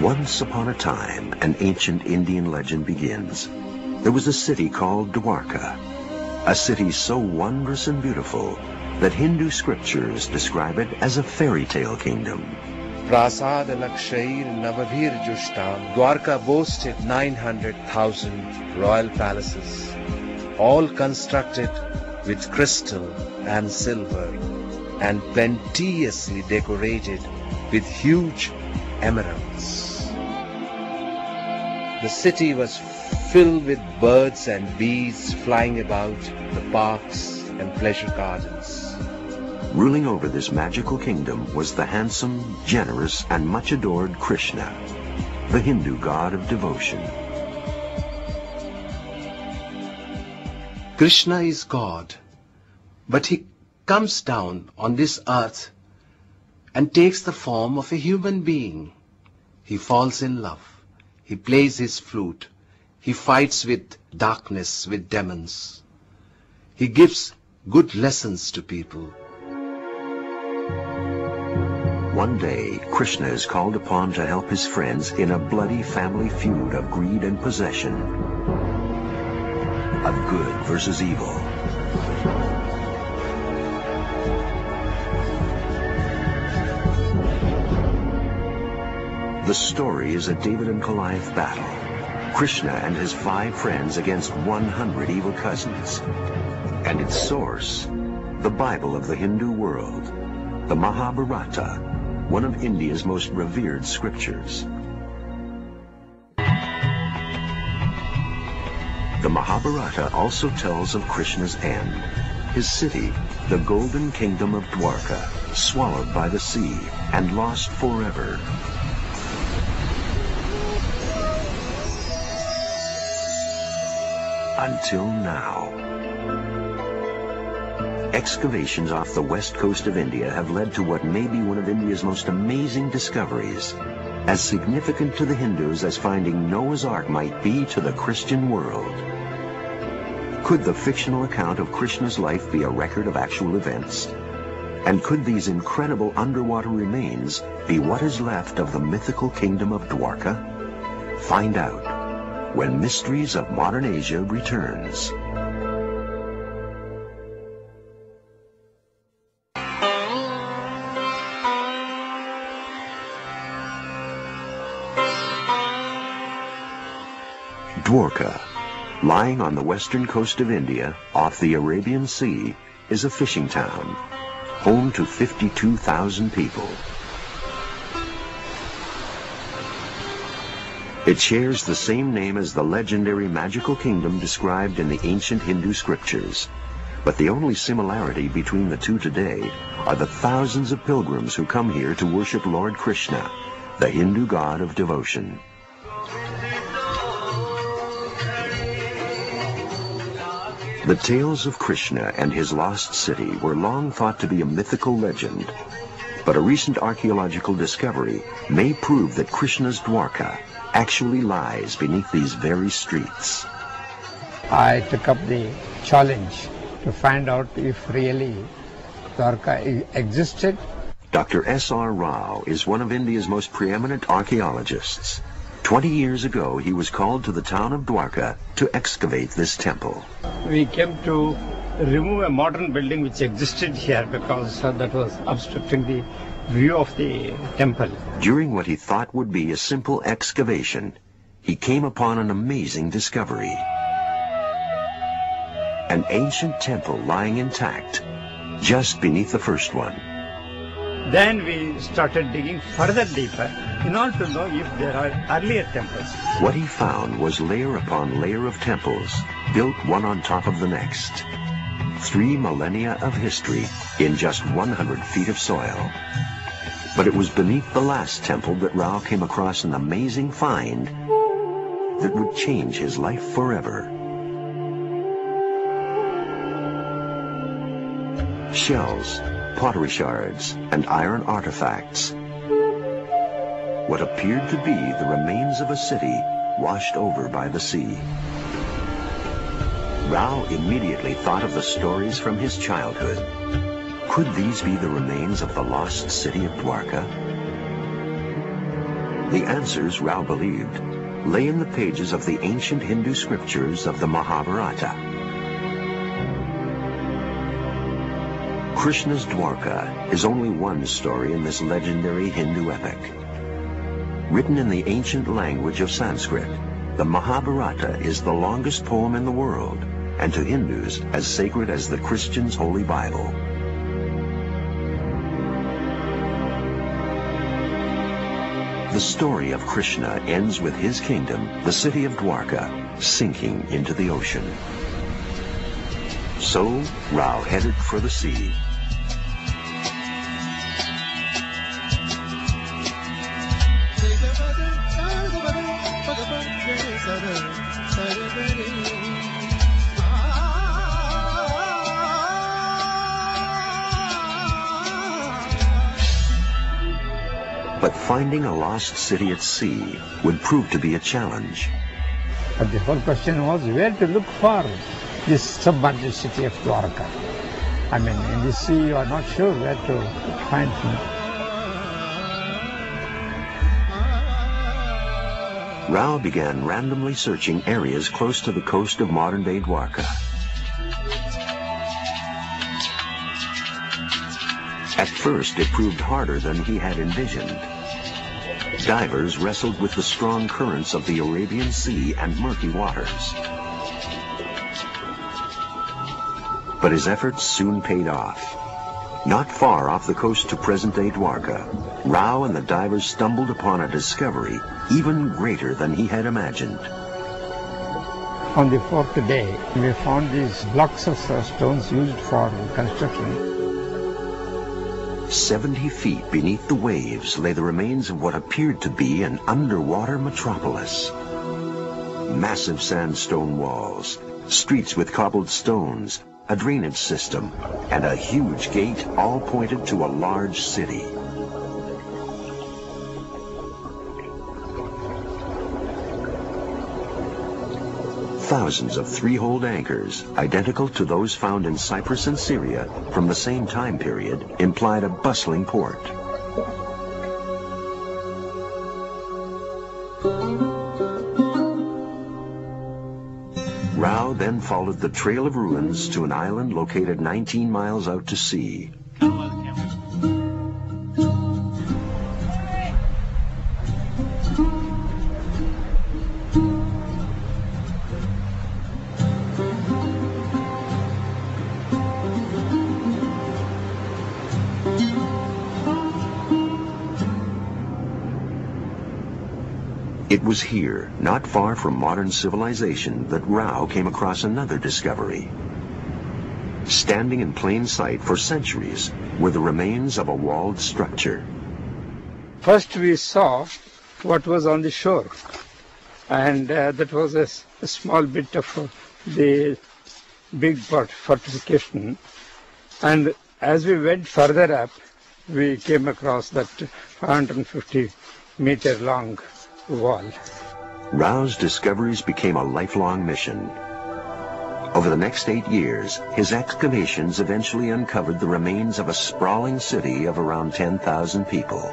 Once upon a time, an ancient Indian legend begins. There was a city called Dwarka, a city so wondrous and beautiful that Hindu scriptures describe it as a fairy tale kingdom. Prasad Lakshair Navabhir Jushtam, Dwarka boasted 900,000 royal palaces, all constructed with crystal and silver and plenteously decorated with huge emeralds. The city was filled with birds and bees flying about the parks and pleasure gardens. Ruling over this magical kingdom was the handsome, generous, and much adored Krishna, the Hindu god of devotion. Krishna is God, but he comes down on this earth and takes the form of a human being. He falls in love. He plays his flute. He fights with darkness, with demons. He gives good lessons to people. One day, Krishna is called upon to help his friends in a bloody family feud of greed and possession, of good versus evil. The story is a David and Goliath battle. Krishna and his 5 friends against 100 evil cousins. And its source, the Bible of the Hindu world, the Mahabharata, one of India's most revered scriptures. The Mahabharata also tells of Krishna's end, his city, the golden kingdom of Dwarka, swallowed by the sea and lost forever. Until now. Excavations off the west coast of India have led to what may be one of India's most amazing discoveries, as significant to the Hindus as finding Noah's Ark might be to the Christian world. Could the fictional account of Krishna's life be a record of actual events? And could these incredible underwater remains be what is left of the mythical kingdom of Dwarka? Find out when Mysteries of Modern Asia returns. Dwarka, lying on the western coast of India, off the Arabian Sea, is a fishing town, home to 52,000 people. It shares the same name as the legendary magical kingdom described in the ancient Hindu scriptures. But the only similarity between the two today are the thousands of pilgrims who come here to worship Lord Krishna, the Hindu god of devotion. The tales of Krishna and his lost city were long thought to be a mythical legend, but a recent archaeological discovery may prove that Krishna's Dwarka actually lies beneath these very streets. I took up the challenge to find out if really Dwarka existed. Dr. S.R. Rao is one of India's most preeminent archaeologists. 20 years ago, he was called to the town of Dwarka to excavate this temple. We came to remove a modern building which existed here because that was obstructing the view of the temple. During what he thought would be a simple excavation, he came upon an amazing discovery. An ancient temple lying intact, just beneath the first one. Then we started digging further deeper in order to know if there are earlier temples. What he found was layer upon layer of temples, built one on top of the next. 3 millennia of history in just 100 feet of soil. But it was beneath the last temple that Rao came across an amazing find that would change his life forever. Shells, pottery shards, and iron artifacts. What appeared to be the remains of a city washed over by the sea. Rao immediately thought of the stories from his childhood. Could these be the remains of the lost city of Dwarka? The answers, Rao believed, lay in the pages of the ancient Hindu scriptures of the Mahabharata. Krishna's Dwarka is only one story in this legendary Hindu epic. Written in the ancient language of Sanskrit, the Mahabharata is the longest poem in the world, and to Hindus as sacred as the Christians' Holy Bible. The story of Krishna ends with his kingdom, the city of Dwarka, sinking into the ocean. So, Rao headed for the sea. But finding a lost city at sea would prove to be a challenge. But the whole question was where to look for this submerged city of Dwarka. I mean, in the sea you are not sure where to find him. Rao began randomly searching areas close to the coast of modern-day Dwarka. At first, it proved harder than he had envisioned. Divers wrestled with the strong currents of the Arabian Sea and murky waters. But his efforts soon paid off. Not far off the coast to present-day Dwarka, Rao and the divers stumbled upon a discovery even greater than he had imagined. On the fourth day, we found these blocks of stones used for construction. 70 feet beneath the waves lay the remains of what appeared to be an underwater metropolis. Massive sandstone walls, streets with cobbled stones, a drainage system, and a huge gate all pointed to a large city. Thousands of three-holed anchors, identical to those found in Cyprus and Syria from the same time period, implied a bustling port. Rao then followed the trail of ruins to an island located 19 miles out to sea. It was here, not far from modern civilization, that Rao came across another discovery. Standing in plain sight for centuries were the remains of a walled structure. First we saw what was on the shore, and that was a small bit of the big fortification. And as we went further up, we came across that 150-meter long wall. Rao's discoveries became a lifelong mission. Over the next 8 years, his excavations eventually uncovered the remains of a sprawling city of around 10,000 people.